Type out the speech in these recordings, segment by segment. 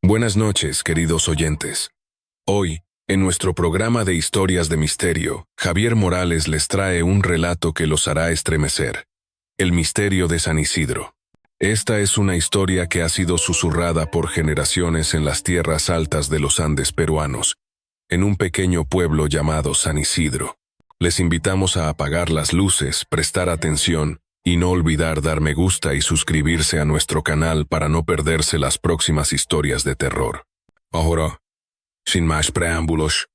Buenas noches, queridos oyentes. Hoy, en nuestro programa de historias de misterio, Javier Morales les trae un relato que los hará estremecer. El misterio de San Isidro. Esta es una historia que ha sido susurrada por generaciones en las tierras altas de los Andes peruanos, en un pequeño pueblo llamado San Isidro. Les invitamos a apagar las luces, prestar atención y no olvidar dar me gusta y suscribirse a nuestro canal para no perderse las próximas historias de terror. Ahora, sin más preámbulos,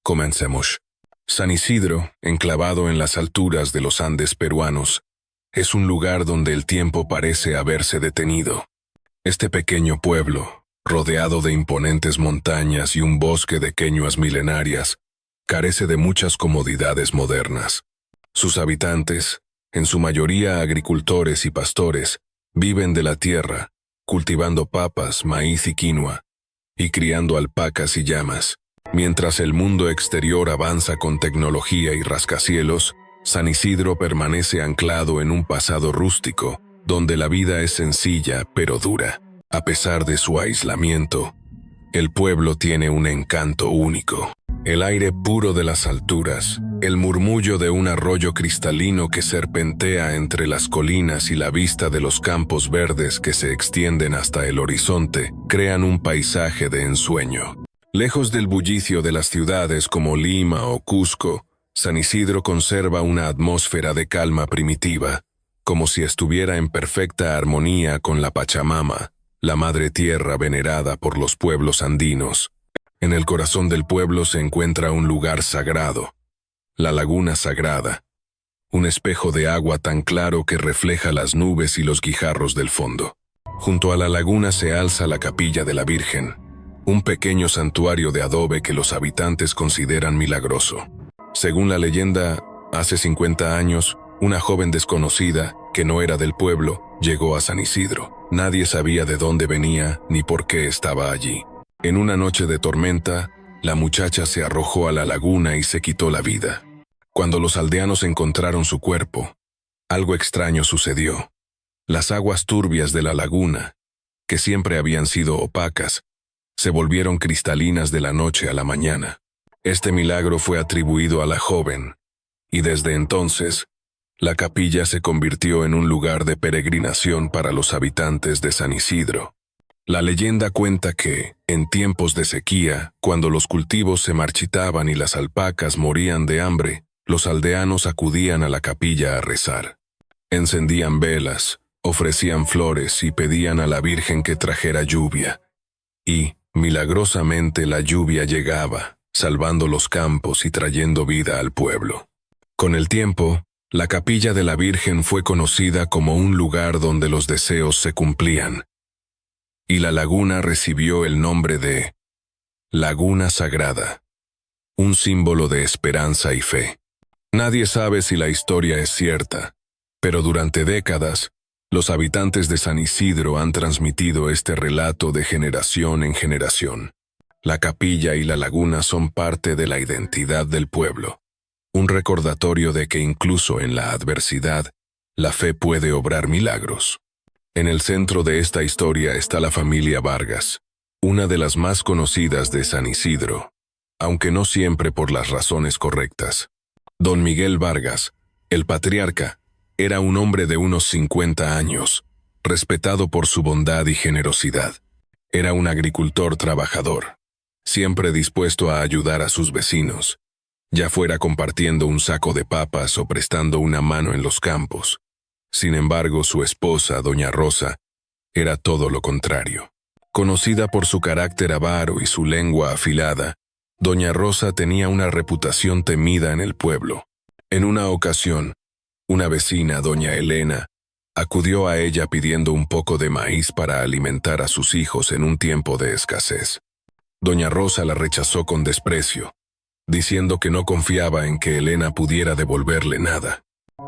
comencemos. San Isidro, enclavado en las alturas de los Andes peruanos, es un lugar donde el tiempo parece haberse detenido. Este pequeño pueblo, rodeado de imponentes montañas y un bosque de queñuas milenarias, carece de muchas comodidades modernas. Sus habitantes, en su mayoría agricultores y pastores, viven de la tierra, cultivando papas, maíz y quinoa, y criando alpacas y llamas. Mientras el mundo exterior avanza con tecnología y rascacielos, San Isidro permanece anclado en un pasado rústico, donde la vida es sencilla pero dura. A pesar de su aislamiento, el pueblo tiene un encanto único. El aire puro de las alturas, el murmullo de un arroyo cristalino que serpentea entre las colinas y la vista de los campos verdes que se extienden hasta el horizonte, crean un paisaje de ensueño. Lejos del bullicio de las ciudades como Lima o Cusco, San Isidro conserva una atmósfera de calma primitiva, como si estuviera en perfecta armonía con la Pachamama, la madre tierra venerada por los pueblos andinos. En el corazón del pueblo se encuentra un lugar sagrado, la Laguna Sagrada, un espejo de agua tan claro que refleja las nubes y los guijarros del fondo. Junto a la laguna se alza la Capilla de la Virgen, un pequeño santuario de adobe que los habitantes consideran milagroso. Según la leyenda, hace 50 años, una joven desconocida, que no era del pueblo, llegó a San Isidro. Nadie sabía de dónde venía ni por qué estaba allí. En una noche de tormenta, la muchacha se arrojó a la laguna y se quitó la vida. Cuando los aldeanos encontraron su cuerpo, algo extraño sucedió. Las aguas turbias de la laguna, que siempre habían sido opacas, se volvieron cristalinas de la noche a la mañana. Este milagro fue atribuido a la joven, y desde entonces, la capilla se convirtió en un lugar de peregrinación para los habitantes de San Isidro. La leyenda cuenta que, en tiempos de sequía, cuando los cultivos se marchitaban y las alpacas morían de hambre, los aldeanos acudían a la capilla a rezar. Encendían velas, ofrecían flores y pedían a la Virgen que trajera lluvia. Y, milagrosamente, la lluvia llegaba, salvando los campos y trayendo vida al pueblo. Con el tiempo, la capilla de la Virgen fue conocida como un lugar donde los deseos se cumplían, y la laguna recibió el nombre de Laguna Sagrada, un símbolo de esperanza y fe. Nadie sabe si la historia es cierta, pero durante décadas, los habitantes de San Isidro han transmitido este relato de generación en generación. La capilla y la laguna son parte de la identidad del pueblo, un recordatorio de que incluso en la adversidad, la fe puede obrar milagros. En el centro de esta historia está la familia Vargas, una de las más conocidas de San Isidro, aunque no siempre por las razones correctas. Don Miguel Vargas, el patriarca, era un hombre de unos 50 años, respetado por su bondad y generosidad. Era un agricultor trabajador, siempre dispuesto a ayudar a sus vecinos, ya fuera compartiendo un saco de papas o prestando una mano en los campos. Sin embargo, su esposa, doña Rosa, era todo lo contrario. Conocida por su carácter avaro y su lengua afilada, doña Rosa tenía una reputación temida en el pueblo. En una ocasión, una vecina, doña Elena, acudió a ella pidiendo un poco de maíz para alimentar a sus hijos en un tiempo de escasez. Doña Rosa la rechazó con desprecio, diciendo que no confiaba en que Elena pudiera devolverle nada.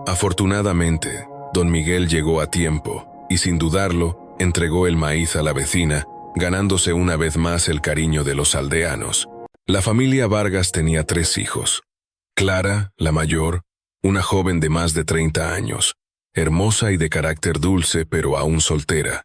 Afortunadamente, don Miguel llegó a tiempo y, sin dudarlo, entregó el maíz a la vecina, ganándose una vez más el cariño de los aldeanos. La familia Vargas tenía 3 hijos. Clara, la mayor, una joven de más de 30 años, hermosa y de carácter dulce pero aún soltera.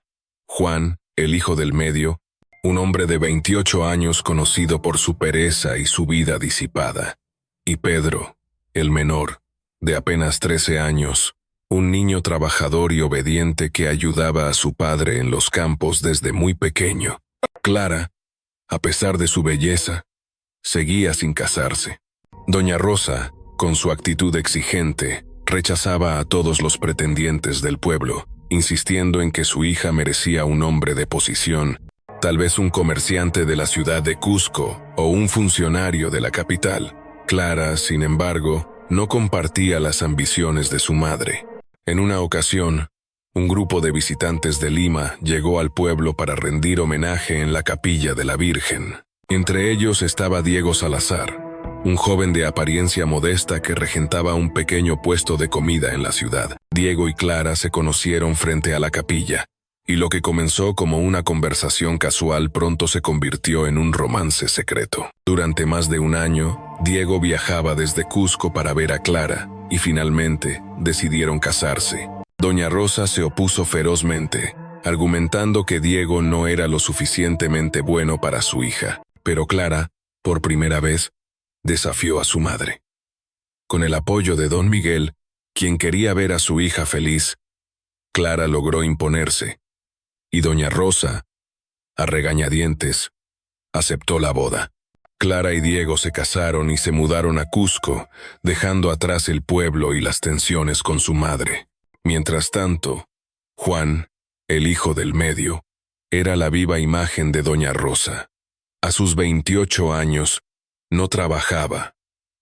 Juan, el hijo del medio, un hombre de 28 años conocido por su pereza y su vida disipada, y Pedro, el menor, de apenas 13 años, un niño trabajador y obediente que ayudaba a su padre en los campos desde muy pequeño. Clara, a pesar de su belleza, seguía sin casarse. Doña Rosa, con su actitud exigente, rechazaba a todos los pretendientes del pueblo, insistiendo en que su hija merecía un hombre de posición, tal vez un comerciante de la ciudad de Cusco o un funcionario de la capital. Clara, sin embargo, no compartía las ambiciones de su madre. En una ocasión, un grupo de visitantes de Lima llegó al pueblo para rendir homenaje en la capilla de la Virgen. Entre ellos estaba Diego Salazar, un joven de apariencia modesta que regentaba un pequeño puesto de comida en la ciudad. Diego y Clara se conocieron frente a la capilla, y lo que comenzó como una conversación casual pronto se convirtió en un romance secreto. Durante más de un año, Diego viajaba desde Cusco para ver a Clara, y finalmente decidieron casarse. Doña Rosa se opuso ferozmente, argumentando que Diego no era lo suficientemente bueno para su hija, pero Clara, por primera vez, desafió a su madre. Con el apoyo de don Miguel, quien quería ver a su hija feliz, Clara logró imponerse, y doña Rosa, a regañadientes, aceptó la boda. Clara y Diego se casaron y se mudaron a Cusco, dejando atrás el pueblo y las tensiones con su madre. Mientras tanto, Juan, el hijo del medio, era la viva imagen de doña Rosa. A sus 28 años, no trabajaba.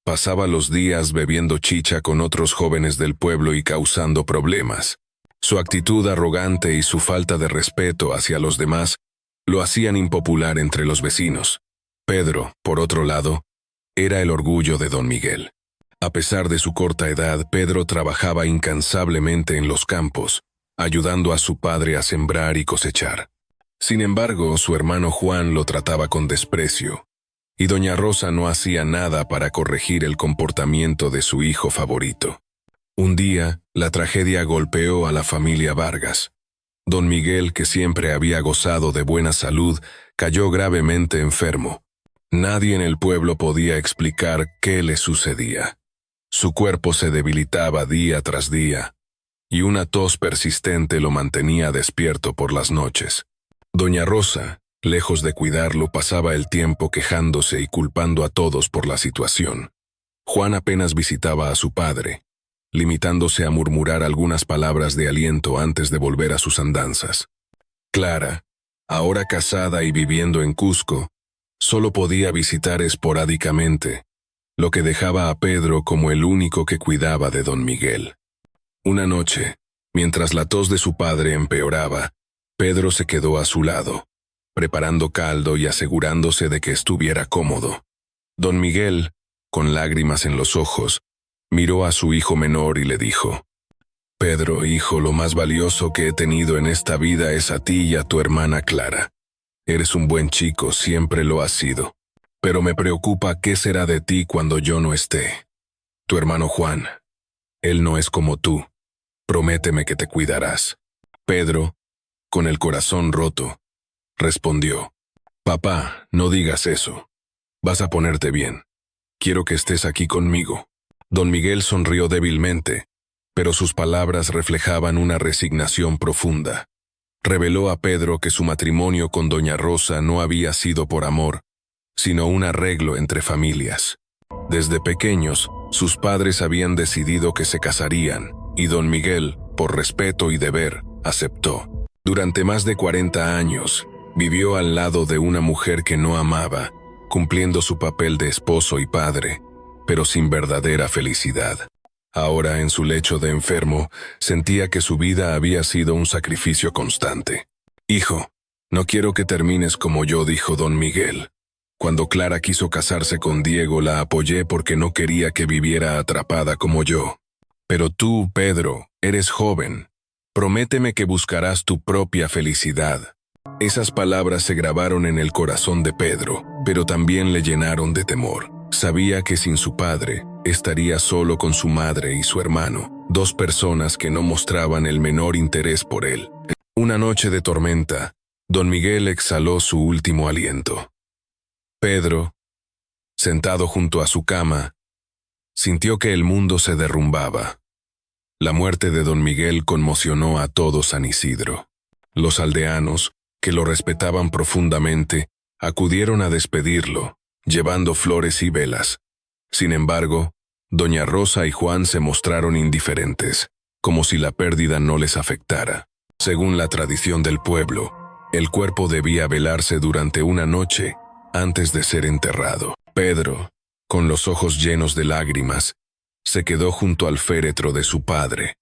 Pasaba los días bebiendo chicha con otros jóvenes del pueblo y causando problemas. Su actitud arrogante y su falta de respeto hacia los demás lo hacían impopular entre los vecinos. Pedro, por otro lado, era el orgullo de don Miguel. A pesar de su corta edad, Pedro trabajaba incansablemente en los campos, ayudando a su padre a sembrar y cosechar. Sin embargo, su hermano Juan lo trataba con desprecio, y doña Rosa no hacía nada para corregir el comportamiento de su hijo favorito. Un día, la tragedia golpeó a la familia Vargas. Don Miguel, que siempre había gozado de buena salud, cayó gravemente enfermo. Nadie en el pueblo podía explicar qué le sucedía. Su cuerpo se debilitaba día tras día, y una tos persistente lo mantenía despierto por las noches. Doña Rosa, lejos de cuidarlo, pasaba el tiempo quejándose y culpando a todos por la situación. Juan apenas visitaba a su padre, limitándose a murmurar algunas palabras de aliento antes de volver a sus andanzas. Clara, ahora casada y viviendo en Cusco, solo podía visitar esporádicamente, lo que dejaba a Pedro como el único que cuidaba de don Miguel. Una noche, mientras la tos de su padre empeoraba, Pedro se quedó a su lado, preparando caldo y asegurándose de que estuviera cómodo. Don Miguel, con lágrimas en los ojos, miró a su hijo menor y le dijo: «Pedro, hijo, lo más valioso que he tenido en esta vida es a ti y a tu hermana Clara. Eres un buen chico, siempre lo has sido. Pero me preocupa qué será de ti cuando yo no esté. Tu hermano Juan, él no es como tú. Prométeme que te cuidarás». Pedro, con el corazón roto, respondió: «Papá, no digas eso. Vas a ponerte bien. Quiero que estés aquí conmigo». Don Miguel sonrió débilmente, pero sus palabras reflejaban una resignación profunda. Reveló a Pedro que su matrimonio con doña Rosa no había sido por amor, sino un arreglo entre familias. Desde pequeños, sus padres habían decidido que se casarían, y don Miguel, por respeto y deber, aceptó. Durante más de 40 años, vivió al lado de una mujer que no amaba, cumpliendo su papel de esposo y padre, pero sin verdadera felicidad. Ahora, en su lecho de enfermo, sentía que su vida había sido un sacrificio constante. «Hijo, no quiero que termines como yo», dijo don Miguel. «Cuando Clara quiso casarse con Diego, la apoyé porque no quería que viviera atrapada como yo. Pero tú, Pedro, eres joven. Prométeme que buscarás tu propia felicidad». Esas palabras se grabaron en el corazón de Pedro, pero también le llenaron de temor. Sabía que sin su padre, estaría solo con su madre y su hermano, dos personas que no mostraban el menor interés por él. Una noche de tormenta, Don Miguel exhaló su último aliento. Pedro, sentado junto a su cama, sintió que el mundo se derrumbaba. La muerte de don Miguel conmocionó a todo San Isidro. Los aldeanos, que lo respetaban profundamente, acudieron a despedirlo, llevando flores y velas. Sin embargo, doña Rosa y Juan se mostraron indiferentes, como si la pérdida no les afectara. Según la tradición del pueblo, el cuerpo debía velarse durante una noche antes de ser enterrado. Pedro, con los ojos llenos de lágrimas, se quedó junto al féretro de su padre,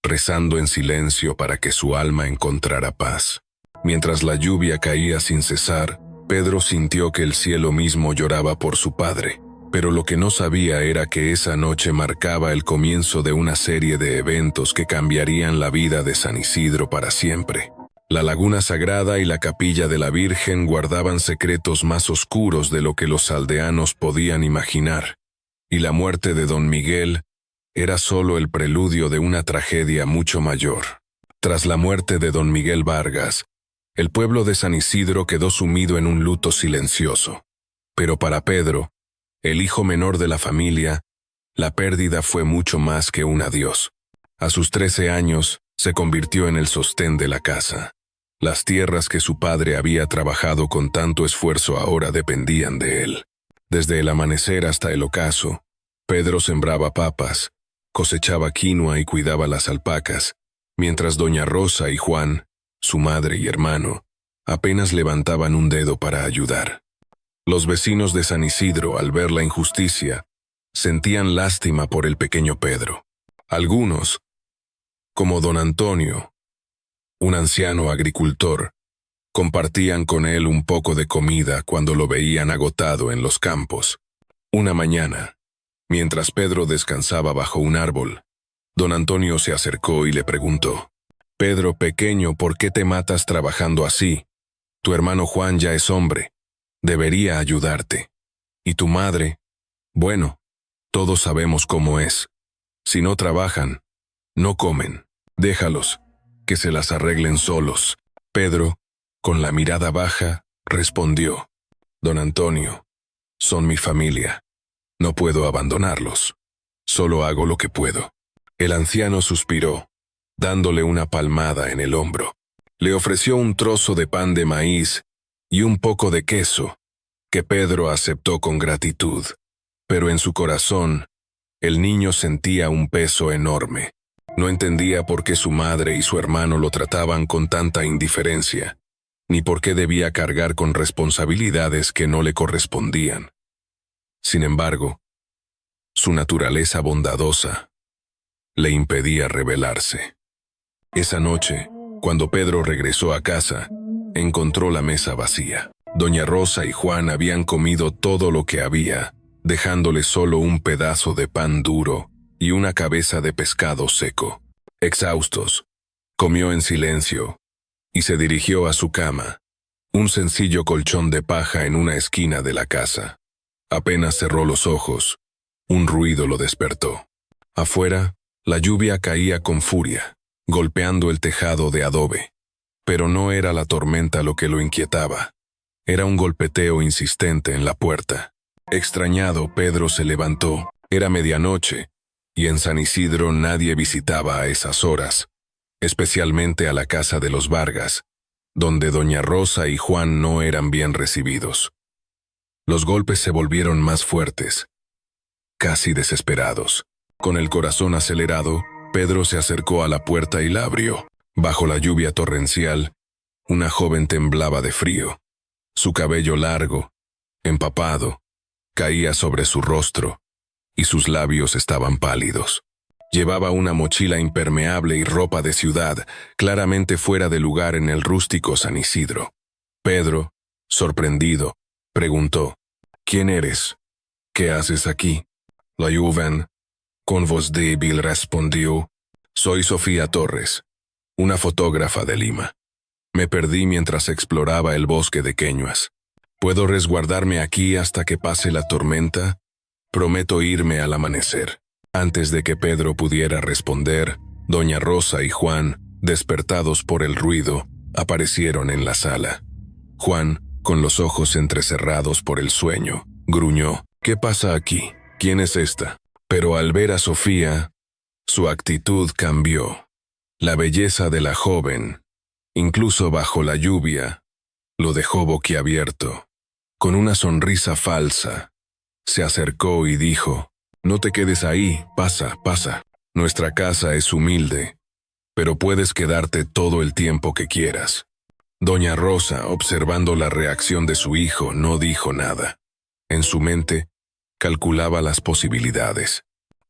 rezando en silencio para que su alma encontrara paz. Mientras la lluvia caía sin cesar, Pedro sintió que el cielo mismo lloraba por su padre, pero lo que no sabía era que esa noche marcaba el comienzo de una serie de eventos que cambiarían la vida de San Isidro para siempre. La laguna sagrada y la capilla de la Virgen guardaban secretos más oscuros de lo que los aldeanos podían imaginar, y la muerte de don Miguel era solo el preludio de una tragedia mucho mayor. Tras la muerte de don Miguel Vargas, el pueblo de San Isidro quedó sumido en un luto silencioso. Pero para Pedro, el hijo menor de la familia, la pérdida fue mucho más que un adiós. A sus 13 años, se convirtió en el sostén de la casa. Las tierras que su padre había trabajado con tanto esfuerzo ahora dependían de él. Desde el amanecer hasta el ocaso, Pedro sembraba papas, cosechaba quinoa y cuidaba las alpacas, mientras doña Rosa y Juan, su madre y hermano, apenas levantaban un dedo para ayudar. Los vecinos de San Isidro, al ver la injusticia, sentían lástima por el pequeño Pedro. Algunos, como don Antonio, un anciano agricultor, compartían con él un poco de comida cuando lo veían agotado en los campos. Una mañana, mientras Pedro descansaba bajo un árbol, don Antonio se acercó y le preguntó: «Pedro, pequeño, ¿por qué te matas trabajando así? Tu hermano Juan ya es hombre, debería ayudarte. Y tu madre, bueno, todos sabemos cómo es. Si no trabajan, no comen. Déjalos, que se las arreglen solos». Pedro, con la mirada baja, respondió: «Don Antonio, son mi familia. No puedo abandonarlos. Solo hago lo que puedo». El anciano suspiró, dándole una palmada en el hombro. Le ofreció un trozo de pan de maíz y un poco de queso, que Pedro aceptó con gratitud. Pero en su corazón, el niño sentía un peso enorme. No entendía por qué su madre y su hermano lo trataban con tanta indiferencia, ni por qué debía cargar con responsabilidades que no le correspondían. Sin embargo, su naturaleza bondadosa le impedía rebelarse. Esa noche, cuando Pedro regresó a casa, encontró la mesa vacía. Doña Rosa y Juan habían comido todo lo que había, dejándole solo un pedazo de pan duro y una cabeza de pescado seco. Exhaustos, comió en silencio y se dirigió a su cama, un sencillo colchón de paja en una esquina de la casa. Apenas cerró los ojos, un ruido lo despertó. Afuera, la lluvia caía con furia, golpeando el tejado de adobe. Pero no era la tormenta lo que lo inquietaba. Era un golpeteo insistente en la puerta. Extrañado, Pedro se levantó. Era medianoche, y en San Isidro nadie visitaba a esas horas, especialmente a la casa de los Vargas, donde doña Rosa y Juan no eran bien recibidos. Los golpes se volvieron más fuertes, casi desesperados. Con el corazón acelerado, Pedro se acercó a la puerta y la abrió. Bajo la lluvia torrencial, una joven temblaba de frío. Su cabello largo, empapado, caía sobre su rostro, y sus labios estaban pálidos. Llevaba una mochila impermeable y ropa de ciudad, claramente fuera de lugar en el rústico San Isidro. Pedro, sorprendido, preguntó: «¿Quién eres? ¿Qué haces aquí?» La joven, con voz débil, respondió: «Soy Sofía Torres, una fotógrafa de Lima. Me perdí mientras exploraba el bosque de queñuas. ¿Puedo resguardarme aquí hasta que pase la tormenta? Prometo irme al amanecer». Antes de que Pedro pudiera responder, doña Rosa y Juan, despertados por el ruido, aparecieron en la sala. Juan, con los ojos entrecerrados por el sueño, gruñó: «¿Qué pasa aquí? ¿Quién es esta?». Pero al ver a Sofía, su actitud cambió. La belleza de la joven, incluso bajo la lluvia, lo dejó boquiabierto. Con una sonrisa falsa, se acercó y dijo: «No te quedes ahí, pasa, pasa. Nuestra casa es humilde, pero puedes quedarte todo el tiempo que quieras». Doña Rosa, observando la reacción de su hijo, no dijo nada. En su mente, calculaba las posibilidades.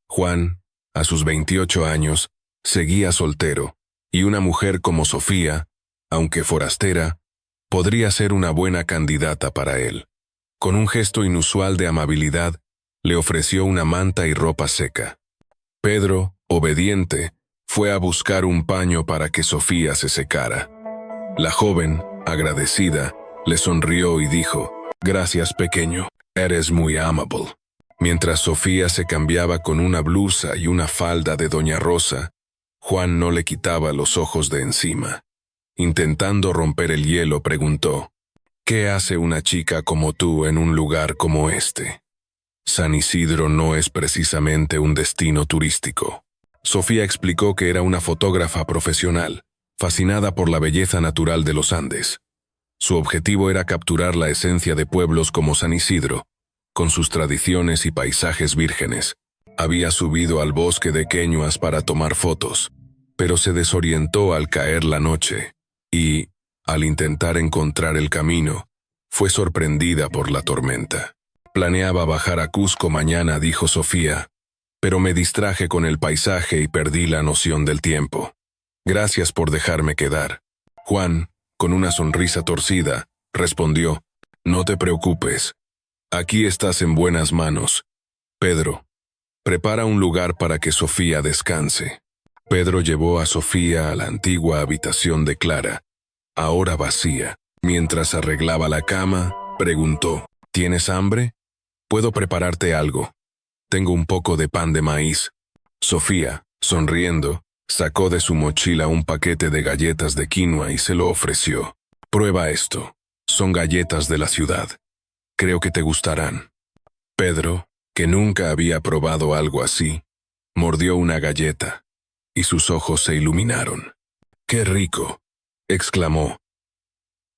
Juan, a sus 28 años, seguía soltero, y una mujer como Sofía, aunque forastera, podría ser una buena candidata para él. Con un gesto inusual de amabilidad, le ofreció una manta y ropa seca. Pedro, obediente, fue a buscar un paño para que Sofía se secara. La joven, agradecida, le sonrió y dijo: «Gracias, pequeño, eres muy amable». Mientras Sofía se cambiaba con una blusa y una falda de Doña Rosa, Juan no le quitaba los ojos de encima. Intentando romper el hielo, preguntó: «¿Qué hace una chica como tú en un lugar como este?». San Isidro no es precisamente un destino turístico. Sofía explicó que era una fotógrafa profesional, fascinada por la belleza natural de los Andes. Su objetivo era capturar la esencia de pueblos como San Isidro, con sus tradiciones y paisajes vírgenes. Había subido al bosque de Queñuas para tomar fotos, pero se desorientó al caer la noche y, al intentar encontrar el camino, fue sorprendida por la tormenta. «Planeaba bajar a Cusco mañana», dijo Sofía, «pero me distraje con el paisaje y perdí la noción del tiempo. Gracias por dejarme quedar». Juan, con una sonrisa torcida, respondió: «No te preocupes. Aquí estás en buenas manos. Pedro, prepara un lugar para que Sofía descanse». Pedro llevó a Sofía a la antigua habitación de Clara, ahora vacía. Mientras arreglaba la cama, preguntó: «¿Tienes hambre? Puedo prepararte algo. Tengo un poco de pan de maíz». Sofía, sonriendo, sacó de su mochila un paquete de galletas de quinoa y se lo ofreció. «Prueba esto. Son galletas de la ciudad. Creo que te gustarán». Pedro, que nunca había probado algo así, mordió una galleta, y sus ojos se iluminaron. «¡Qué rico!», exclamó,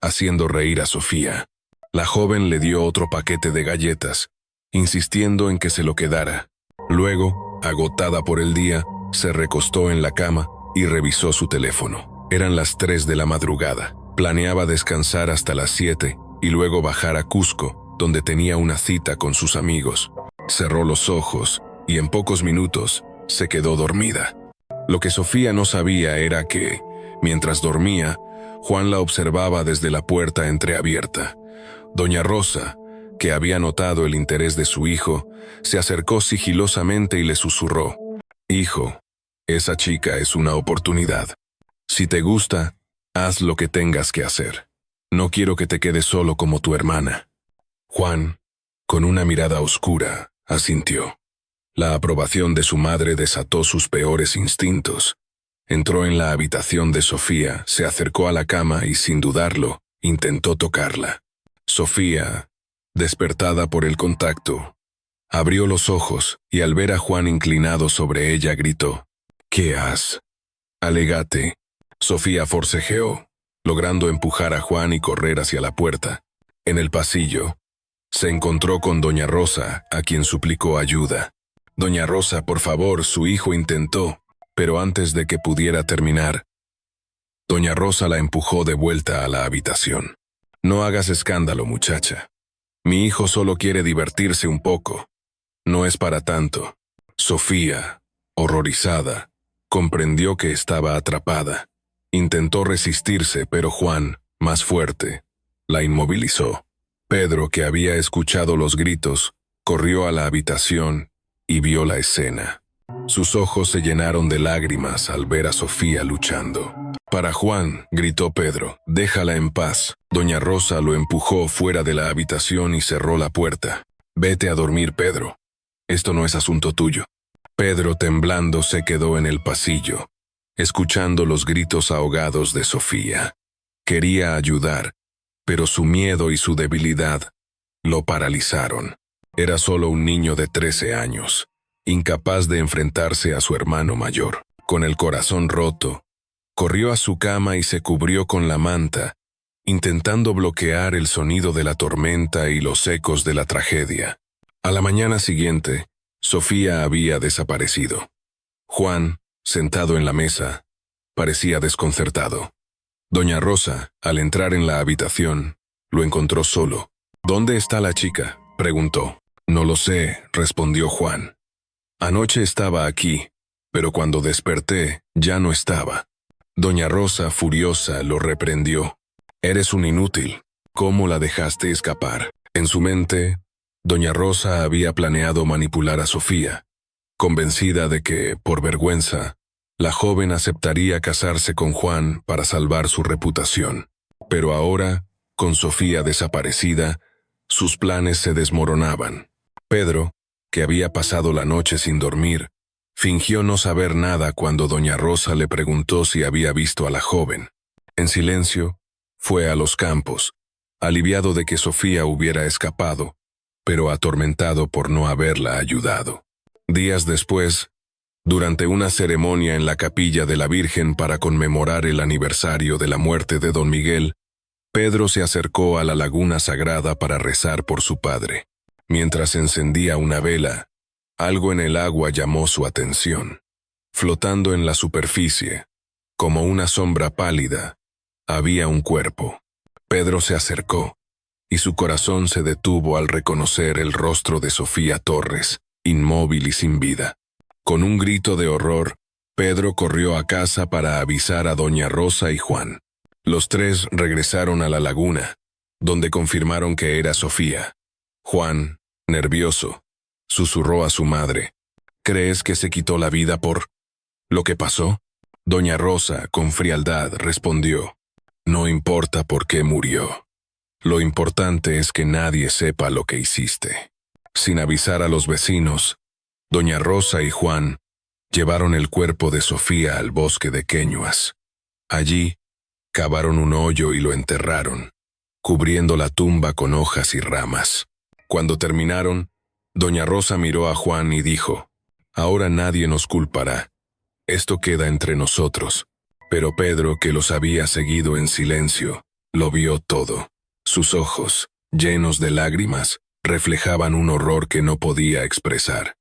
haciendo reír a Sofía. La joven le dio otro paquete de galletas, insistiendo en que se lo quedara. Luego, agotada por el día, se recostó en la cama y revisó su teléfono. Eran las 3 de la madrugada. Planeaba descansar hasta las 7 y luego bajar a Cusco, donde tenía una cita con sus amigos. Cerró los ojos y en pocos minutos se quedó dormida. Lo que Sofía no sabía era que, mientras dormía, Juan la observaba desde la puerta entreabierta. Doña Rosa, que había notado el interés de su hijo, se acercó sigilosamente y le susurró: «Hijo, esa chica es una oportunidad. Si te gusta, haz lo que tengas que hacer. No quiero que te quedes solo como tu hermana». Juan, con una mirada oscura, asintió. La aprobación de su madre desató sus peores instintos. Entró en la habitación de Sofía, se acercó a la cama y, sin dudarlo, intentó tocarla. Sofía, despertada por el contacto, abrió los ojos y al ver a Juan inclinado sobre ella gritó: «¿Qué has? Alégate». Sofía forcejeó, logrando empujar a Juan y correr hacia la puerta. En el pasillo, se encontró con Doña Rosa, a quien suplicó ayuda. «Doña Rosa, por favor», su hijo intentó, pero antes de que pudiera terminar, Doña Rosa la empujó de vuelta a la habitación. «No hagas escándalo, muchacha. Mi hijo solo quiere divertirse un poco. No es para tanto». Sofía, horrorizada, comprendió que estaba atrapada. Intentó resistirse, pero Juan, más fuerte, la inmovilizó. Pedro, que había escuchado los gritos, corrió a la habitación y vio la escena. Sus ojos se llenaron de lágrimas al ver a Sofía luchando. «Para Juan», gritó Pedro, «déjala en paz». Doña Rosa lo empujó fuera de la habitación y cerró la puerta. «Vete a dormir, Pedro. Esto no es asunto tuyo». Pedro, temblando, se quedó en el pasillo, escuchando los gritos ahogados de Sofía. Quería ayudar, pero su miedo y su debilidad lo paralizaron. Era solo un niño de 13 años, incapaz de enfrentarse a su hermano mayor. Con el corazón roto, corrió a su cama y se cubrió con la manta, intentando bloquear el sonido de la tormenta y los ecos de la tragedia. A la mañana siguiente, Sofía había desaparecido. Juan, sentado en la mesa, parecía desconcertado. Doña Rosa, al entrar en la habitación, lo encontró solo. «¿Dónde está la chica?», preguntó. «No lo sé», respondió Juan. «Anoche estaba aquí, pero cuando desperté ya no estaba». Doña Rosa, furiosa, lo reprendió. «Eres un inútil. ¿Cómo la dejaste escapar?». En su mente, Doña Rosa había planeado manipular a Sofía, convencida de que, por vergüenza, la joven aceptaría casarse con Juan para salvar su reputación. Pero ahora, con Sofía desaparecida, sus planes se desmoronaban. Pedro, que había pasado la noche sin dormir, fingió no saber nada cuando Doña Rosa le preguntó si había visto a la joven. En silencio, fue a los campos, aliviado de que Sofía hubiera escapado, pero atormentado por no haberla ayudado. Días después, durante una ceremonia en la capilla de la Virgen para conmemorar el aniversario de la muerte de don Miguel, Pedro se acercó a la laguna sagrada para rezar por su padre. Mientras encendía una vela, algo en el agua llamó su atención. Flotando en la superficie, como una sombra pálida, había un cuerpo. Pedro se acercó, y su corazón se detuvo al reconocer el rostro de Sofía Torres, inmóvil y sin vida. Con un grito de horror, Pedro corrió a casa para avisar a Doña Rosa y Juan. Los tres regresaron a la laguna, donde confirmaron que era Sofía. Juan, nervioso, susurró a su madre: «¿Crees que se quitó la vida por lo que pasó?». Doña Rosa, con frialdad, respondió: «No importa por qué murió. Lo importante es que nadie sepa lo que hiciste». Sin avisar a los vecinos, Doña Rosa y Juan llevaron el cuerpo de Sofía al bosque de Queñuas. Allí, cavaron un hoyo y lo enterraron, cubriendo la tumba con hojas y ramas. Cuando terminaron, Doña Rosa miró a Juan y dijo: «Ahora nadie nos culpará. Esto queda entre nosotros». Pero Pedro, que los había seguido en silencio, lo vio todo. Sus ojos, llenos de lágrimas, reflejaban un horror que no podía expresar.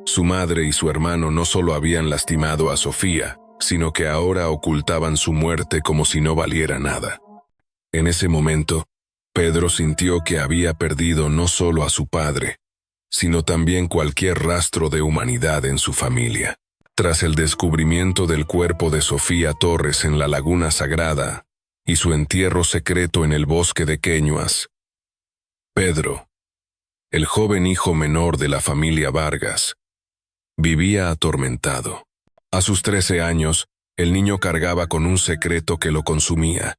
Su madre y su hermano no solo habían lastimado a Sofía, sino que ahora ocultaban su muerte como si no valiera nada. En ese momento, Pedro sintió que había perdido no solo a su padre, sino también cualquier rastro de humanidad en su familia. Tras el descubrimiento del cuerpo de Sofía Torres en la Laguna Sagrada y su entierro secreto en el bosque de Queñuas, Pedro, el joven hijo menor de la familia Vargas, vivía atormentado. A sus 13 años, el niño cargaba con un secreto que lo consumía.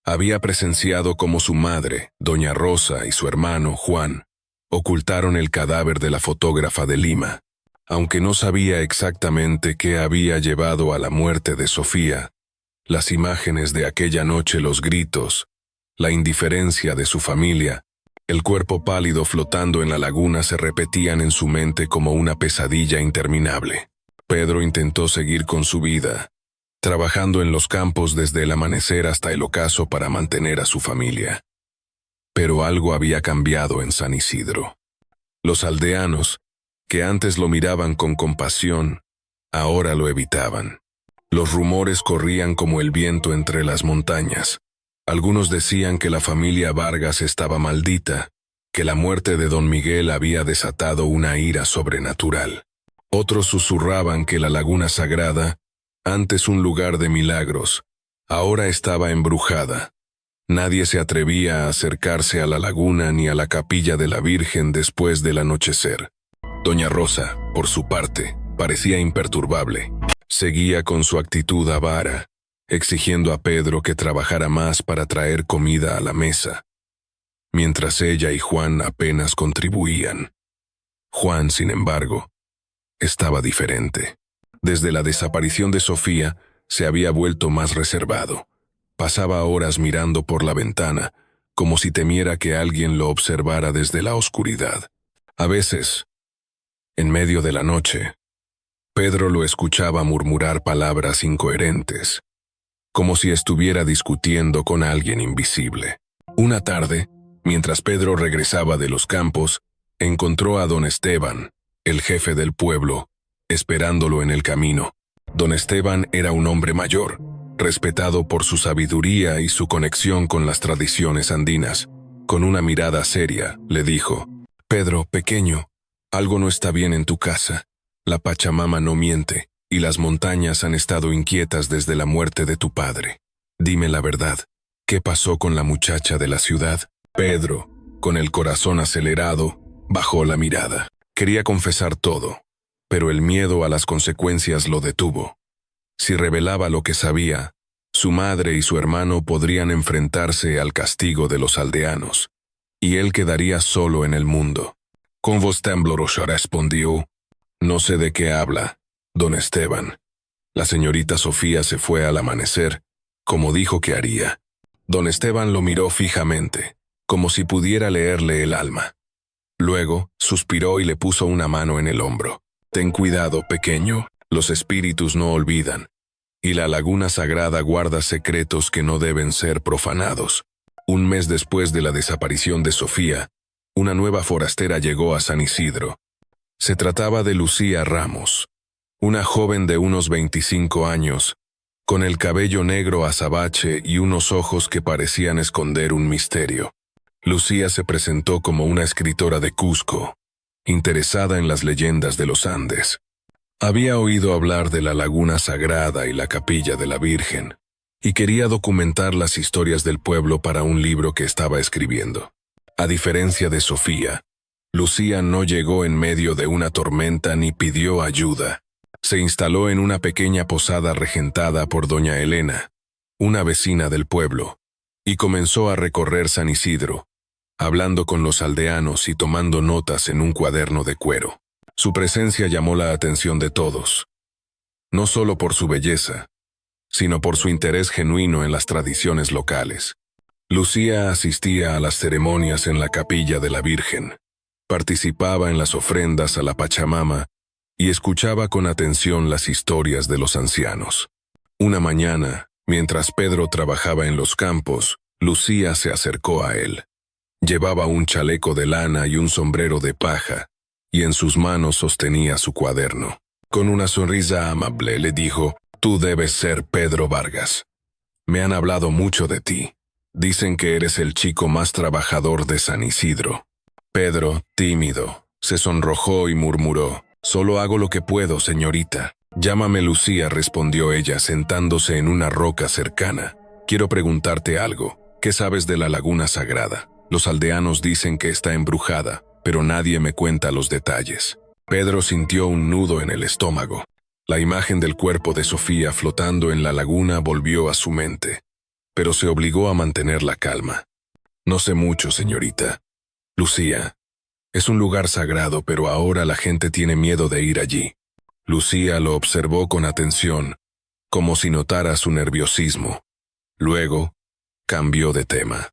Había presenciado cómo su madre, Doña Rosa, y su hermano, Juan, ocultaron el cadáver de la fotógrafa de Lima. Aunque no sabía exactamente qué había llevado a la muerte de Sofía, las imágenes de aquella noche, los gritos, la indiferencia de su familia, el cuerpo pálido flotando en la laguna se repetían en su mente como una pesadilla interminable. Pedro intentó seguir con su vida, trabajando en los campos desde el amanecer hasta el ocaso para mantener a su familia. Pero algo había cambiado en San Isidro. Los aldeanos, que antes lo miraban con compasión, ahora lo evitaban. Los rumores corrían como el viento entre las montañas. Algunos decían que la familia Vargas estaba maldita, que la muerte de don Miguel había desatado una ira sobrenatural. Otros susurraban que la Laguna Sagrada, antes un lugar de milagros, ahora estaba embrujada. Nadie se atrevía a acercarse a la laguna ni a la capilla de la Virgen después del anochecer. Doña Rosa, por su parte, parecía imperturbable. Seguía con su actitud avara, exigiendo a Pedro que trabajara más para traer comida a la mesa, mientras ella y Juan apenas contribuían. Juan, sin embargo, estaba diferente. Desde la desaparición de Sofía, se había vuelto más reservado. Pasaba horas mirando por la ventana, como si temiera que alguien lo observara desde la oscuridad. A veces, en medio de la noche, Pedro lo escuchaba murmurar palabras incoherentes, como si estuviera discutiendo con alguien invisible. Una tarde, mientras Pedro regresaba de los campos, encontró a don Esteban, el jefe del pueblo, esperándolo en el camino. Don Esteban era un hombre mayor, respetado por su sabiduría y su conexión con las tradiciones andinas. Con una mirada seria, le dijo: «Pedro, pequeño, algo no está bien en tu casa. La Pachamama no miente, y las montañas han estado inquietas desde la muerte de tu padre. Dime la verdad, ¿qué pasó con la muchacha de la ciudad?» Pedro, con el corazón acelerado, bajó la mirada. Quería confesar todo, pero el miedo a las consecuencias lo detuvo. Si revelaba lo que sabía, su madre y su hermano podrían enfrentarse al castigo de los aldeanos, y él quedaría solo en el mundo. Con voz temblorosa respondió: «No sé de qué habla, don Esteban. La señorita Sofía se fue al amanecer, como dijo que haría». Don Esteban lo miró fijamente, como si pudiera leerle el alma. Luego, suspiró y le puso una mano en el hombro. «Ten cuidado, pequeño, los espíritus no olvidan, y la laguna sagrada guarda secretos que no deben ser profanados». Un mes después de la desaparición de Sofía, una nueva forastera llegó a San Isidro. Se trataba de Lucía Ramos, una joven de unos 25 años, con el cabello negro azabache y unos ojos que parecían esconder un misterio. Lucía se presentó como una escritora de Cusco, interesada en las leyendas de los Andes. Había oído hablar de la laguna sagrada y la capilla de la Virgen, y quería documentar las historias del pueblo para un libro que estaba escribiendo. A diferencia de Sofía, Lucía no llegó en medio de una tormenta ni pidió ayuda. Se instaló en una pequeña posada regentada por doña Elena, una vecina del pueblo, y comenzó a recorrer San Isidro, hablando con los aldeanos y tomando notas en un cuaderno de cuero. Su presencia llamó la atención de todos, no solo por su belleza, sino por su interés genuino en las tradiciones locales. Lucía asistía a las ceremonias en la capilla de la Virgen, participaba en las ofrendas a la Pachamama y escuchaba con atención las historias de los ancianos. Una mañana, mientras Pedro trabajaba en los campos, Lucía se acercó a él. Llevaba un chaleco de lana y un sombrero de paja, y en sus manos sostenía su cuaderno. Con una sonrisa amable le dijo: «Tú debes ser Pedro Vargas. Me han hablado mucho de ti. Dicen que eres el chico más trabajador de San Isidro». Pedro, tímido, se sonrojó y murmuró: «Solo hago lo que puedo, señorita». «Llámame Lucía», respondió ella sentándose en una roca cercana. «Quiero preguntarte algo. ¿Qué sabes de la laguna sagrada? Los aldeanos dicen que está embrujada, pero nadie me cuenta los detalles». Pedro sintió un nudo en el estómago. La imagen del cuerpo de Sofía flotando en la laguna volvió a su mente, pero se obligó a mantener la calma. «No sé mucho, señorita. Lucía, es un lugar sagrado, pero ahora la gente tiene miedo de ir allí». Lucía lo observó con atención, como si notara su nerviosismo. Luego, cambió de tema.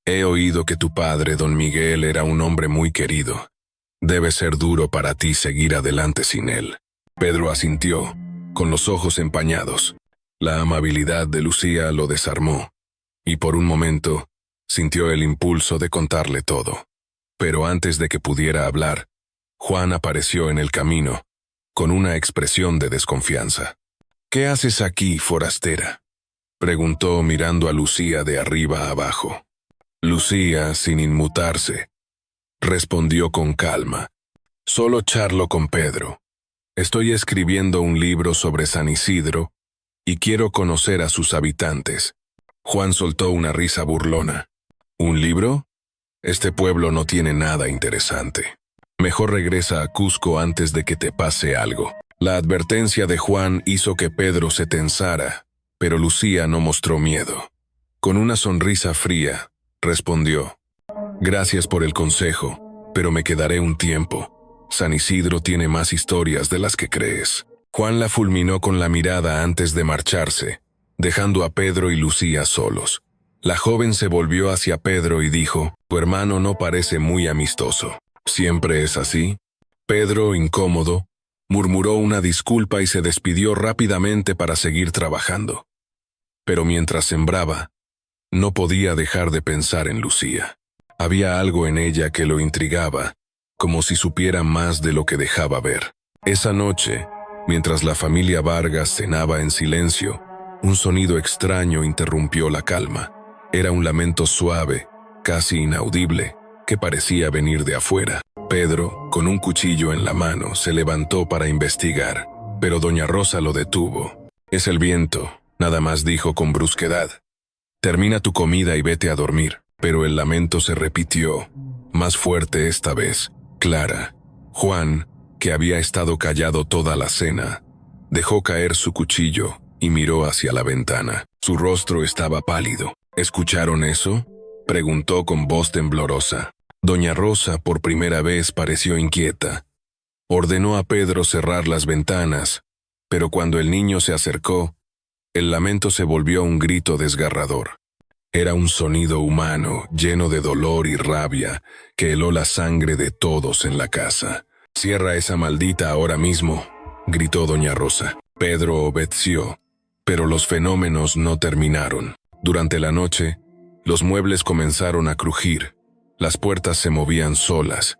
«He oído que tu padre, don Miguel, era un hombre muy querido. Debe ser duro para ti seguir adelante sin él». Pedro asintió, con los ojos empañados. La amabilidad de Lucía lo desarmó, y por un momento sintió el impulso de contarle todo. Pero antes de que pudiera hablar, Juan apareció en el camino, con una expresión de desconfianza. «¿Qué haces aquí, forastera?», preguntó mirando a Lucía de arriba a abajo. Lucía, sin inmutarse, respondió con calma: «Solo charlo con Pedro. Estoy escribiendo un libro sobre San Isidro y quiero conocer a sus habitantes». Juan soltó una risa burlona. «¿Un libro? Este pueblo no tiene nada interesante. Mejor regresa a Cusco antes de que te pase algo». La advertencia de Juan hizo que Pedro se tensara, pero Lucía no mostró miedo. Con una sonrisa fría, respondió: «Gracias por el consejo, pero me quedaré un tiempo. San Isidro tiene más historias de las que crees». Juan la fulminó con la mirada antes de marcharse, dejando a Pedro y Lucía solos. La joven se volvió hacia Pedro y dijo: «Tu hermano no parece muy amistoso». «¿Siempre es así?» Pedro, incómodo, murmuró una disculpa y se despidió rápidamente para seguir trabajando. Pero mientras sembraba, no podía dejar de pensar en Lucía. Había algo en ella que lo intrigaba, como si supiera más de lo que dejaba ver. Esa noche, mientras la familia Vargas cenaba en silencio, un sonido extraño interrumpió la calma. Era un lamento suave, casi inaudible, que parecía venir de afuera. Pedro, con un cuchillo en la mano, se levantó para investigar, pero doña Rosa lo detuvo. «Es el viento», nada más dijo con brusquedad. «Termina tu comida y vete a dormir». Pero el lamento se repitió, más fuerte esta vez. Clara. Juan, que había estado callado toda la cena, dejó caer su cuchillo y miró hacia la ventana. Su rostro estaba pálido. «¿Escucharon eso?», preguntó con voz temblorosa. Doña Rosa por primera vez pareció inquieta. Ordenó a Pedro cerrar las ventanas, pero cuando el niño se acercó, el lamento se volvió un grito desgarrador. Era un sonido humano, lleno de dolor y rabia, que heló la sangre de todos en la casa. «Cierra esa maldita ahora mismo», gritó doña Rosa. Pedro obedeció, pero los fenómenos no terminaron. Durante la noche, los muebles comenzaron a crujir, las puertas se movían solas,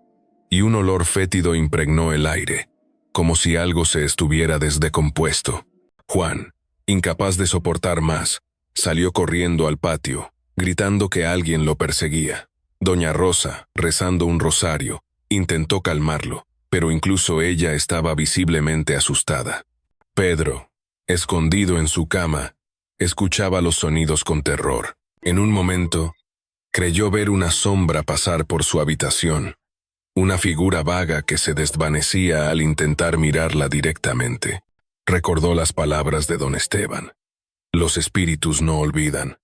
y un olor fétido impregnó el aire, como si algo se estuviera descompuesto. Juan, incapaz de soportar más, salió corriendo al patio, gritando que alguien lo perseguía. Doña Rosa, rezando un rosario, intentó calmarlo, pero incluso ella estaba visiblemente asustada. Pedro, escondido en su cama, escuchaba los sonidos con terror. En un momento, creyó ver una sombra pasar por su habitación, una figura vaga que se desvanecía al intentar mirarla directamente. Recordó las palabras de don Esteban. Los espíritus no olvidan.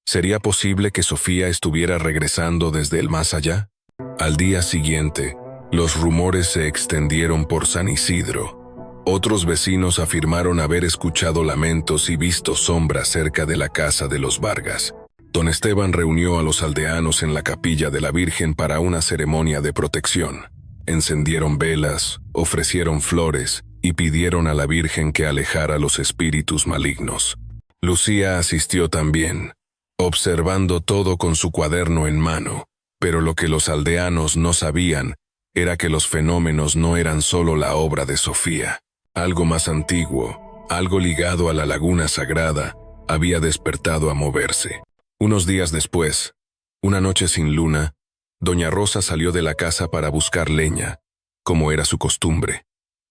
¿Sería posible que Sofía estuviera regresando desde el más allá? Al día siguiente, los rumores se extendieron por San Isidro. Otros vecinos afirmaron haber escuchado lamentos y visto sombras cerca de la casa de los Vargas. Don Esteban reunió a los aldeanos en la capilla de la Virgen para una ceremonia de protección. Encendieron velas, ofrecieron flores y pidieron a la Virgen que alejara los espíritus malignos. Lucía asistió también, observando todo con su cuaderno en mano, pero lo que los aldeanos no sabían era que los fenómenos no eran solo la obra de Sofía. Algo más antiguo, algo ligado a la laguna sagrada, había despertado a moverse. Unos días después, una noche sin luna, doña Rosa salió de la casa para buscar leña, como era su costumbre.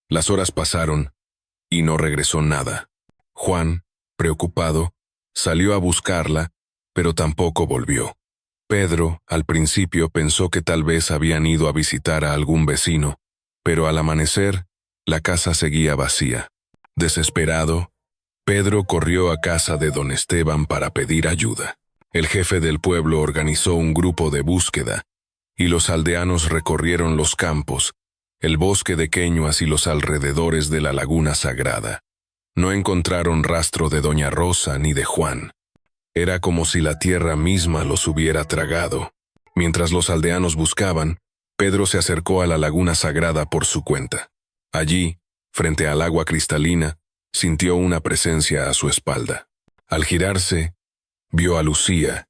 Las horas pasaron y no regresó nada. Juan, preocupado, salió a buscarla, pero tampoco volvió. Pedro, al principio, pensó que tal vez habían ido a visitar a algún vecino, pero al amanecer, la casa seguía vacía. Desesperado, Pedro corrió a casa de don Esteban para pedir ayuda. El jefe del pueblo organizó un grupo de búsqueda, y los aldeanos recorrieron los campos, el bosque de queñuas y los alrededores de la laguna sagrada. No encontraron rastro de doña Rosa ni de Juan. Era como si la tierra misma los hubiera tragado. Mientras los aldeanos buscaban, Pedro se acercó a la laguna sagrada por su cuenta. Allí, frente al agua cristalina, sintió una presencia a su espalda. Al girarse, vio a Lucía,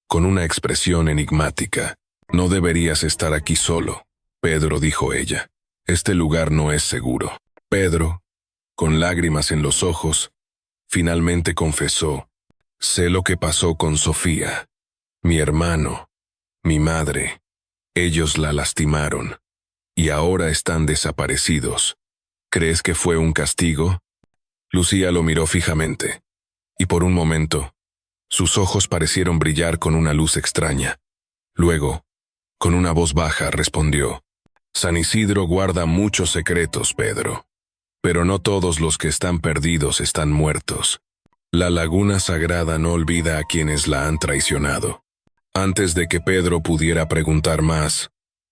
con una expresión enigmática. «No deberías estar aquí solo, Pedro», dijo ella. «Este lugar no es seguro». Pedro, con lágrimas en los ojos, finalmente confesó: «Sé lo que pasó con Sofía. Mi hermano, mi madre, ellos la lastimaron, y ahora están desaparecidos. ¿Crees que fue un castigo?» Lucía lo miró fijamente, y por un momento, sus ojos parecieron brillar con una luz extraña. Luego, con una voz baja, respondió: «San Isidro guarda muchos secretos, Pedro. Pero no todos los que están perdidos están muertos. La laguna sagrada no olvida a quienes la han traicionado». Antes de que Pedro pudiera preguntar más,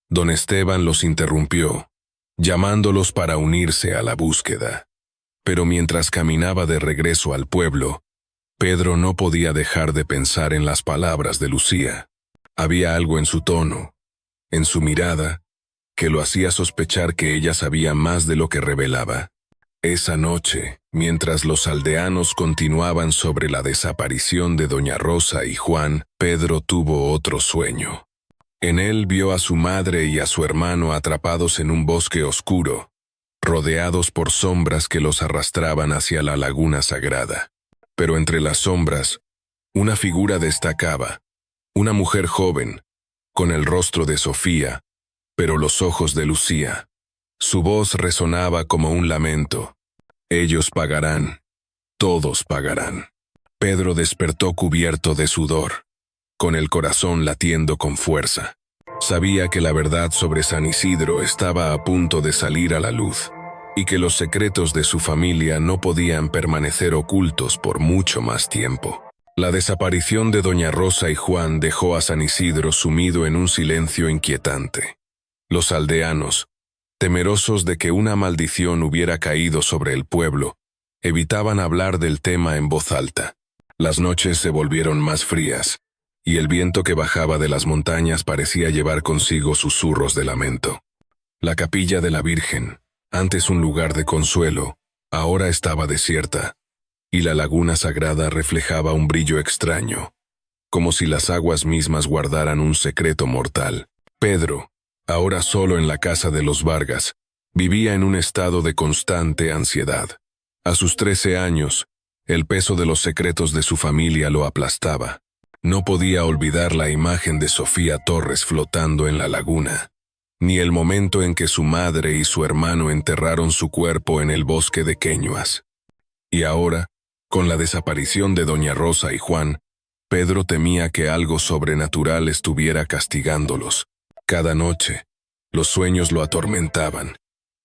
don Esteban los interrumpió, llamándolos para unirse a la búsqueda. Pero mientras caminaba de regreso al pueblo, Pedro no podía dejar de pensar en las palabras de Lucía. Había algo en su tono, en su mirada, que lo hacía sospechar que ella sabía más de lo que revelaba. Esa noche, mientras los aldeanos continuaban sobre la desaparición de doña Rosa y Juan, Pedro tuvo otro sueño. En él vio a su madre y a su hermano atrapados en un bosque oscuro, rodeados por sombras que los arrastraban hacia la laguna sagrada. Pero entre las sombras, una figura destacaba, una mujer joven, con el rostro de Sofía, pero los ojos de Lucía. Su voz resonaba como un lamento. Ellos pagarán, todos pagarán. Pedro despertó cubierto de sudor, con el corazón latiendo con fuerza. Sabía que la verdad sobre San Isidro estaba a punto de salir a la luz, y que los secretos de su familia no podían permanecer ocultos por mucho más tiempo. La desaparición de doña Rosa y Juan dejó a San Isidro sumido en un silencio inquietante. Los aldeanos, temerosos de que una maldición hubiera caído sobre el pueblo, evitaban hablar del tema en voz alta. Las noches se volvieron más frías, y el viento que bajaba de las montañas parecía llevar consigo susurros de lamento. La capilla de la Virgen, antes un lugar de consuelo, ahora estaba desierta, y la laguna sagrada reflejaba un brillo extraño, como si las aguas mismas guardaran un secreto mortal. Pedro, ahora solo en la casa de los Vargas, vivía en un estado de constante ansiedad. A sus 13 años, el peso de los secretos de su familia lo aplastaba. No podía olvidar la imagen de Sofía Torres flotando en la laguna, ni el momento en que su madre y su hermano enterraron su cuerpo en el bosque de Queñuas. Y ahora, con la desaparición de doña Rosa y Juan, Pedro temía que algo sobrenatural estuviera castigándolos. Cada noche, los sueños lo atormentaban.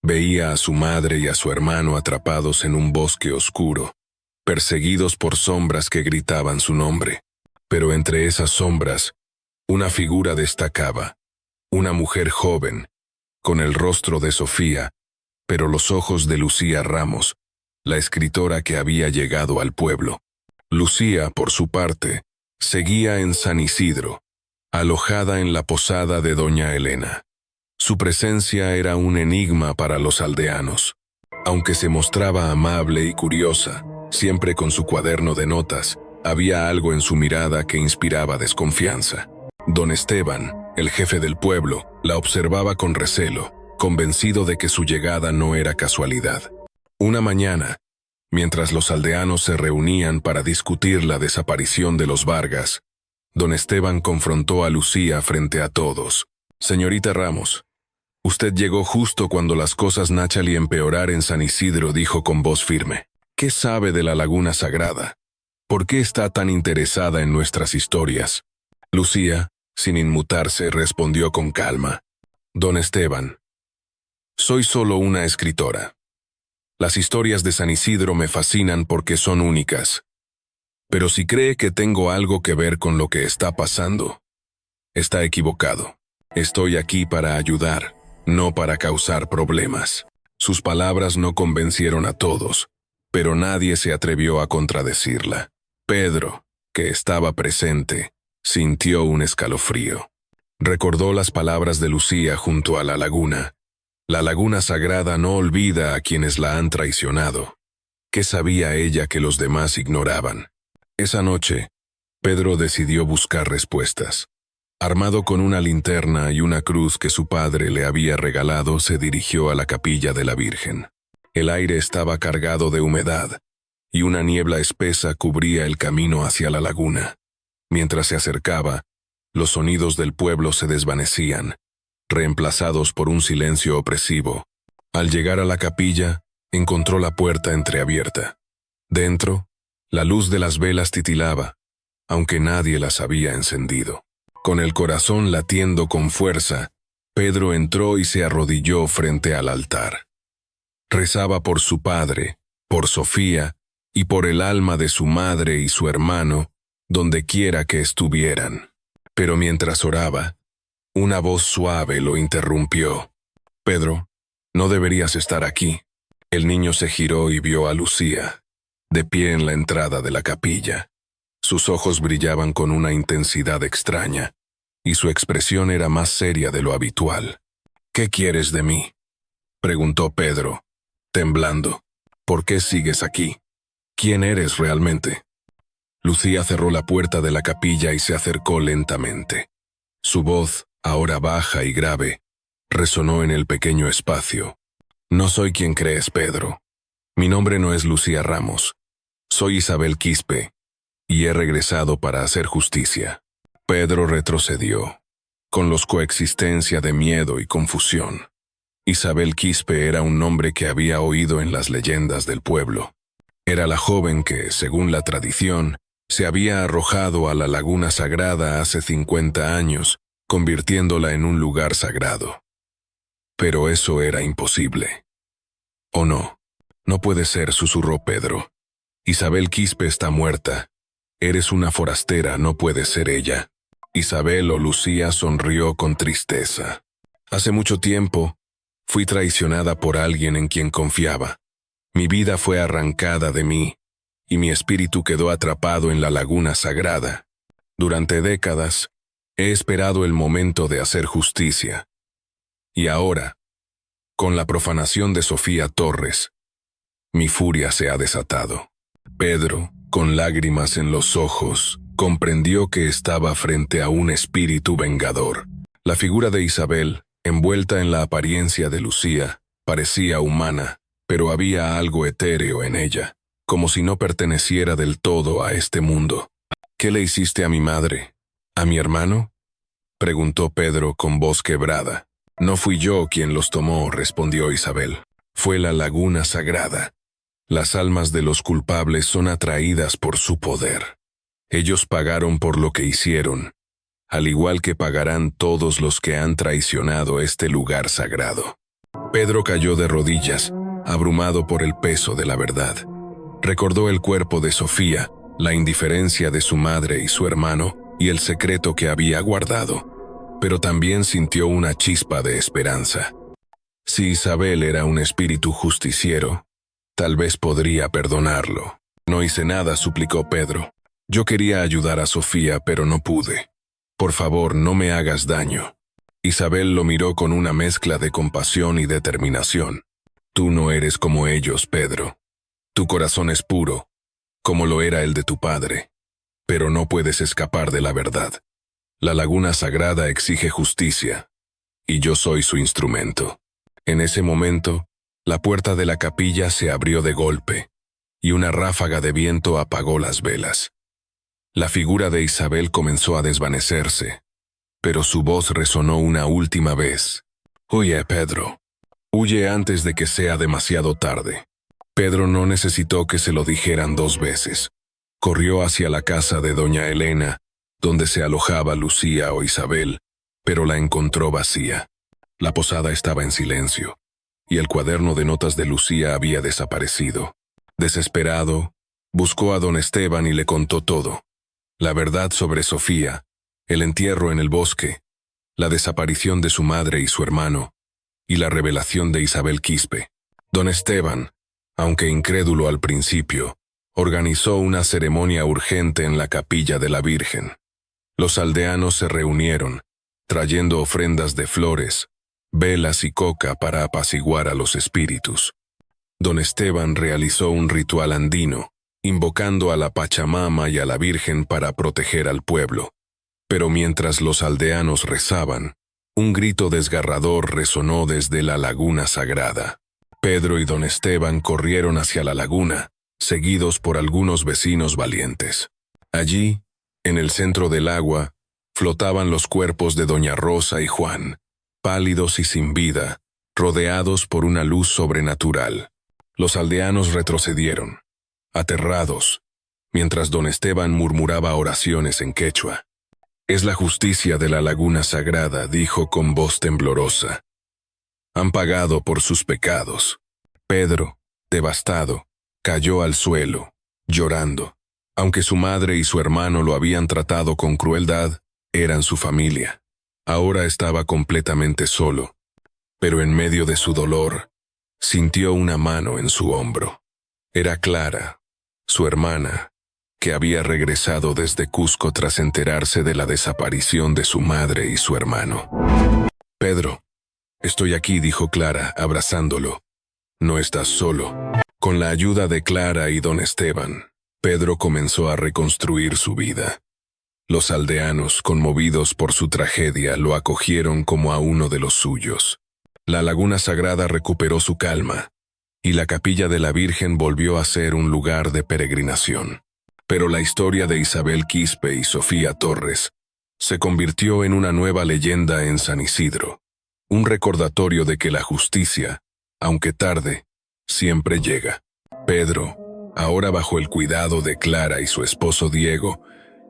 Veía a su madre y a su hermano atrapados en un bosque oscuro, perseguidos por sombras que gritaban su nombre. Pero entre esas sombras, una figura destacaba, una mujer joven, con el rostro de Sofía, pero los ojos de Lucía Ramos, la escritora que había llegado al pueblo. Lucía, por su parte, seguía en San Isidro, alojada en la posada de doña Elena. Su presencia era un enigma para los aldeanos. Aunque se mostraba amable y curiosa, siempre con su cuaderno de notas, había algo en su mirada que inspiraba desconfianza. Don Esteban, el jefe del pueblo, la observaba con recelo, convencido de que su llegada no era casualidad. Una mañana, mientras los aldeanos se reunían para discutir la desaparición de los Vargas, don Esteban confrontó a Lucía frente a todos. «Señorita Ramos, usted llegó justo cuando las cosas nachal y empeorar en San Isidro», dijo con voz firme. «¿Qué sabe de la laguna sagrada? ¿Por qué está tan interesada en nuestras historias?» Lucía, sin inmutarse, respondió con calma. «Don Esteban, soy solo una escritora. Las historias de San Isidro me fascinan porque son únicas. Pero si cree que tengo algo que ver con lo que está pasando, está equivocado. Estoy aquí para ayudar, no para causar problemas». Sus palabras no convencieron a todos, pero nadie se atrevió a contradecirla. Pedro, que estaba presente, sintió un escalofrío. Recordó las palabras de Lucía junto a la laguna. La laguna sagrada no olvida a quienes la han traicionado. ¿Qué sabía ella que los demás ignoraban? Esa noche, Pedro decidió buscar respuestas. Armado con una linterna y una cruz que su padre le había regalado, se dirigió a la capilla de la Virgen. El aire estaba cargado de humedad, y una niebla espesa cubría el camino hacia la laguna. Mientras se acercaba, los sonidos del pueblo se desvanecían, reemplazados por un silencio opresivo. Al llegar a la capilla, encontró la puerta entreabierta. Dentro, la luz de las velas titilaba, aunque nadie las había encendido. Con el corazón latiendo con fuerza, Pedro entró y se arrodilló frente al altar. Rezaba por su padre, por Sofía, y por el alma de su madre y su hermano, donde quiera que estuvieran. Pero mientras oraba, una voz suave lo interrumpió. «Pedro, no deberías estar aquí». El niño se giró y vio a Lucía. de pie en la entrada de la capilla. Sus ojos brillaban con una intensidad extraña, y su expresión era más seria de lo habitual. «¿Qué quieres de mí?», preguntó Pedro, temblando. «¿Por qué sigues aquí? ¿Quién eres realmente?». Lucía cerró la puerta de la capilla y se acercó lentamente. Su voz, ahora baja y grave, resonó en el pequeño espacio. «No soy quien crees, Pedro. Mi nombre no es Lucía Ramos. Soy Isabel Quispe, y he regresado para hacer justicia». Pedro retrocedió, con los coexistencia de miedo y confusión. Isabel Quispe era un nombre que había oído en las leyendas del pueblo. Era la joven que, según la tradición, se había arrojado a la laguna sagrada hace 50 años, convirtiéndola en un lugar sagrado. Pero eso era imposible. «¿O no? No puede ser», susurró Pedro. «Isabel Quispe está muerta. Eres una forastera, no puede ser ella». Isabel o Lucía sonrió con tristeza. «Hace mucho tiempo, fui traicionada por alguien en quien confiaba. Mi vida fue arrancada de mí, y mi espíritu quedó atrapado en la laguna sagrada. Durante décadas, he esperado el momento de hacer justicia. Y ahora, con la profanación de Sofía Torres, mi furia se ha desatado». Pedro, con lágrimas en los ojos, comprendió que estaba frente a un espíritu vengador. La figura de Isabel, envuelta en la apariencia de Lucía, parecía humana, pero había algo etéreo en ella, como si no perteneciera del todo a este mundo. «¿Qué le hiciste a mi madre? ¿A mi hermano?», preguntó Pedro con voz quebrada. «No fui yo quien los tomó», respondió Isabel. «Fue la laguna sagrada. Las almas de los culpables son atraídas por su poder. Ellos pagaron por lo que hicieron, al igual que pagarán todos los que han traicionado este lugar sagrado». Pedro cayó de rodillas, abrumado por el peso de la verdad. Recordó el cuerpo de Sofía, la indiferencia de su madre y su hermano, y el secreto que había guardado. Pero también sintió una chispa de esperanza. Si Isabel era un espíritu justiciero, tal vez podría perdonarlo. «No hice nada», suplicó Pedro. «Yo quería ayudar a Sofía, pero no pude. Por favor, no me hagas daño». Isabel lo miró con una mezcla de compasión y determinación. «Tú no eres como ellos, Pedro. Tu corazón es puro, como lo era el de tu padre. Pero no puedes escapar de la verdad. La laguna sagrada exige justicia, y yo soy su instrumento». En ese momento, la puerta de la capilla se abrió de golpe, y una ráfaga de viento apagó las velas. La figura de Isabel comenzó a desvanecerse, pero su voz resonó una última vez. «Huye, Pedro. Huye antes de que sea demasiado tarde». Pedro no necesitó que se lo dijeran 2 veces. Corrió hacia la casa de doña Elena, donde se alojaba Lucía o Isabel, pero la encontró vacía. La posada estaba en silencio, y el cuaderno de notas de Lucía había desaparecido. Desesperado, buscó a don Esteban y le contó todo. La verdad sobre Sofía, el entierro en el bosque, la desaparición de su madre y su hermano, y la revelación de Isabel Quispe. Don Esteban, aunque incrédulo al principio, organizó una ceremonia urgente en la capilla de la Virgen. Los aldeanos se reunieron, trayendo ofrendas de flores, velas y coca para apaciguar a los espíritus. Don Esteban realizó un ritual andino, invocando a la Pachamama y a la Virgen para proteger al pueblo. Pero mientras los aldeanos rezaban, un grito desgarrador resonó desde la laguna sagrada. Pedro y don Esteban corrieron hacia la laguna, seguidos por algunos vecinos valientes. Allí, en el centro del agua, flotaban los cuerpos de doña Rosa y Juan, pálidos y sin vida, rodeados por una luz sobrenatural. Los aldeanos retrocedieron, aterrados, mientras don Esteban murmuraba oraciones en quechua. «Es la justicia de la laguna sagrada», dijo con voz temblorosa. «Han pagado por sus pecados». Pedro, devastado, cayó al suelo, llorando. Aunque su madre y su hermano lo habían tratado con crueldad, eran su familia. Ahora estaba completamente solo, pero en medio de su dolor, sintió una mano en su hombro. Era Clara, su hermana, que había regresado desde Cusco tras enterarse de la desaparición de su madre y su hermano. «Pedro, estoy aquí», dijo Clara, abrazándolo. «No estás solo». Con la ayuda de Clara y don Esteban, Pedro comenzó a reconstruir su vida. Los aldeanos, conmovidos por su tragedia, lo acogieron como a uno de los suyos. La laguna sagrada recuperó su calma, y la capilla de la Virgen volvió a ser un lugar de peregrinación. Pero la historia de Isabel Quispe y Sofía Torres se convirtió en una nueva leyenda en San Isidro, un recordatorio de que la justicia, aunque tarde, siempre llega. Pedro, ahora bajo el cuidado de Clara y su esposo Diego,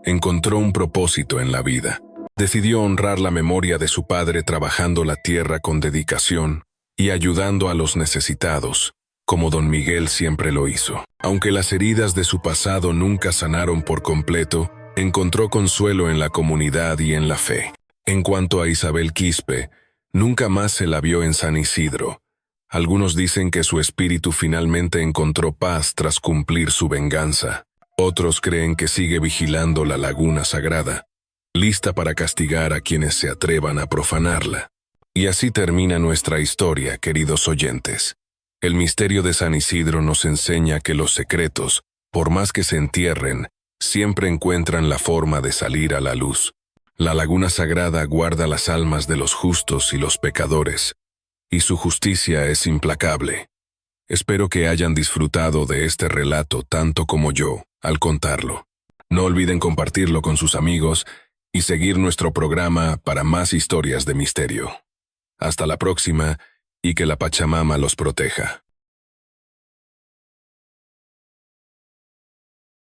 encontró un propósito en la vida. Decidió honrar la memoria de su padre trabajando la tierra con dedicación y ayudando a los necesitados, como don Miguel siempre lo hizo. Aunque las heridas de su pasado nunca sanaron por completo, encontró consuelo en la comunidad y en la fe. En cuanto a Isabel Quispe, nunca más se la vio en San Isidro. Algunos dicen que su espíritu finalmente encontró paz tras cumplir su venganza. Otros creen que sigue vigilando la laguna sagrada, lista para castigar a quienes se atrevan a profanarla. Y así termina nuestra historia, queridos oyentes. El misterio de San Isidro nos enseña que los secretos, por más que se entierren, siempre encuentran la forma de salir a la luz. La laguna sagrada guarda las almas de los justos y los pecadores, y su justicia es implacable. Espero que hayan disfrutado de este relato tanto como yo al contarlo. No olviden compartirlo con sus amigos y seguir nuestro programa para más historias de misterio. Hasta la próxima y que la Pachamama los proteja.